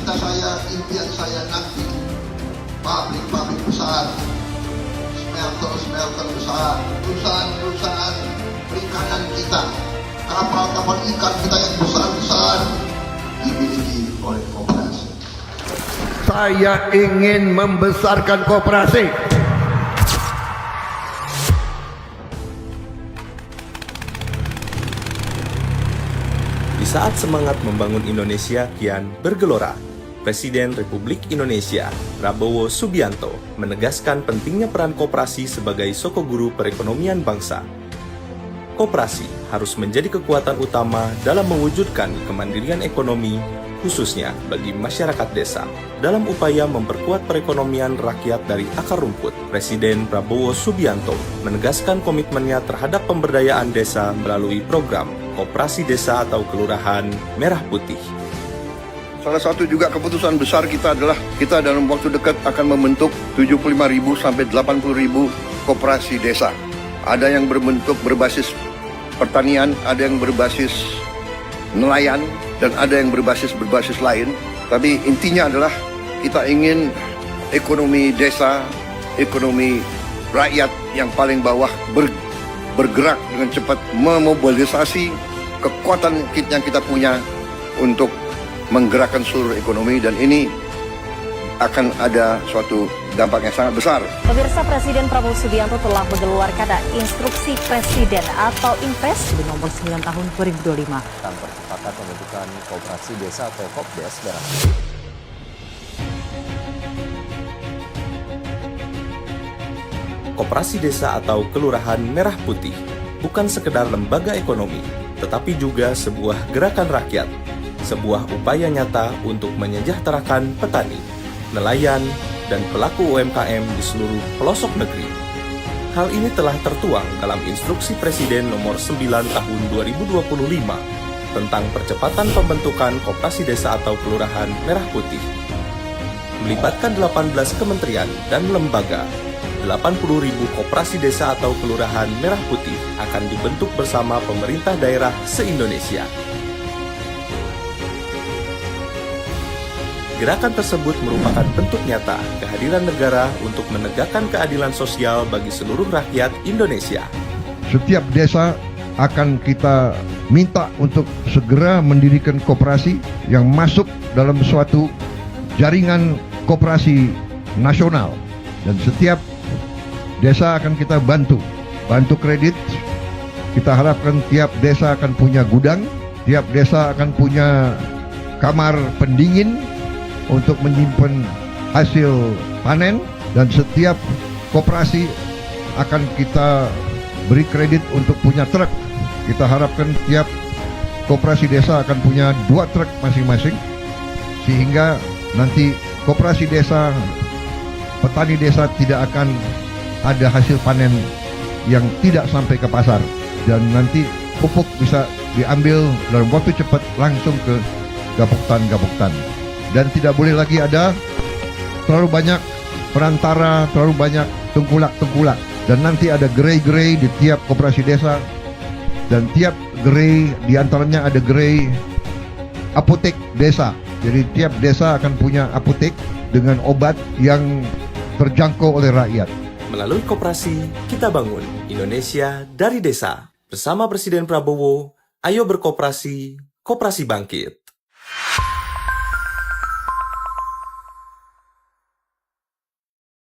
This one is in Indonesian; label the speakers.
Speaker 1: cita-cita saya, impian saya nanti pabrik-pabrik besar, smelter besar, perusahaan-perusahaan perikanan kita, kapal-kapal ikan kita yang besar-besar dimiliki oleh koperasi.
Speaker 2: Saya ingin membesarkan koperasi.
Speaker 3: Di saat semangat membangun Indonesia kian bergelora, Presiden Republik Indonesia Prabowo Subianto menegaskan pentingnya peran koperasi sebagai sokoguru perekonomian bangsa. Koperasi harus menjadi kekuatan utama dalam mewujudkan kemandirian ekonomi, khususnya bagi masyarakat desa. Dalam upaya memperkuat perekonomian rakyat dari akar rumput, Presiden Prabowo Subianto menegaskan komitmennya terhadap pemberdayaan desa melalui program Koperasi Desa atau Kelurahan Merah Putih.
Speaker 4: Salah satu juga keputusan besar kita adalah kita dalam waktu dekat akan membentuk 75.000 sampai 80.000 koperasi desa. Ada yang berbasis pertanian, ada yang berbasis nelayan, dan ada yang berbasis lain. Tapi intinya adalah kita ingin ekonomi desa, ekonomi rakyat yang paling bawah bergerak dengan cepat, memobilisasi kekuatan yang kita punya untuk menggerakkan seluruh ekonomi, dan ini akan ada suatu dampak yang sangat besar.
Speaker 5: Pemirsa, Presiden Prabowo Subianto telah mengeluarkan Instruksi Presiden atau Impres di nomor 9 tahun 2025.
Speaker 6: Tentang percepatan pembentukan Koperasi Desa atau Kopdes Merah Putih.
Speaker 3: Koperasi Desa atau Kelurahan Merah Putih bukan sekedar lembaga ekonomi, tetapi juga sebuah gerakan rakyat, sebuah upaya nyata untuk menyejahterakan petani, nelayan, dan pelaku UMKM di seluruh pelosok negeri. Hal ini telah tertuang dalam Instruksi Presiden nomor 9 tahun 2025 tentang percepatan pembentukan Koperasi Desa atau Kelurahan Merah Putih. Melibatkan 18 kementerian dan lembaga, 80.000 koperasi desa atau kelurahan merah putih akan dibentuk bersama pemerintah daerah se-Indonesia. Gerakan tersebut merupakan bentuk nyata kehadiran negara untuk menegakkan keadilan sosial bagi seluruh rakyat Indonesia.
Speaker 2: Setiap desa akan kita minta untuk segera mendirikan koperasi yang masuk dalam suatu jaringan koperasi nasional, dan setiap desa akan kita bantu kredit. Kita harapkan tiap desa akan punya gudang, tiap desa akan punya kamar pendingin untuk menyimpan hasil panen, dan setiap koperasi akan kita beri kredit untuk punya truk. Kita harapkan tiap koperasi desa akan punya 2 truk masing-masing, sehingga nanti koperasi desa, petani desa tidak akan ada hasil panen yang tidak sampai ke pasar, dan nanti pupuk bisa diambil dalam waktu cepat langsung ke gapoktan. Dan tidak boleh lagi ada terlalu banyak perantara, terlalu banyak tengkulak. Dan nanti ada gerai-gerai di tiap koperasi desa, dan tiap gerai diantaranya ada gerai apotek desa. Jadi tiap desa akan punya apotek dengan obat yang terjangkau oleh rakyat.
Speaker 3: Melalui koperasi, kita bangun Indonesia dari desa. Bersama Presiden Prabowo, ayo berkoperasi, koperasi bangkit.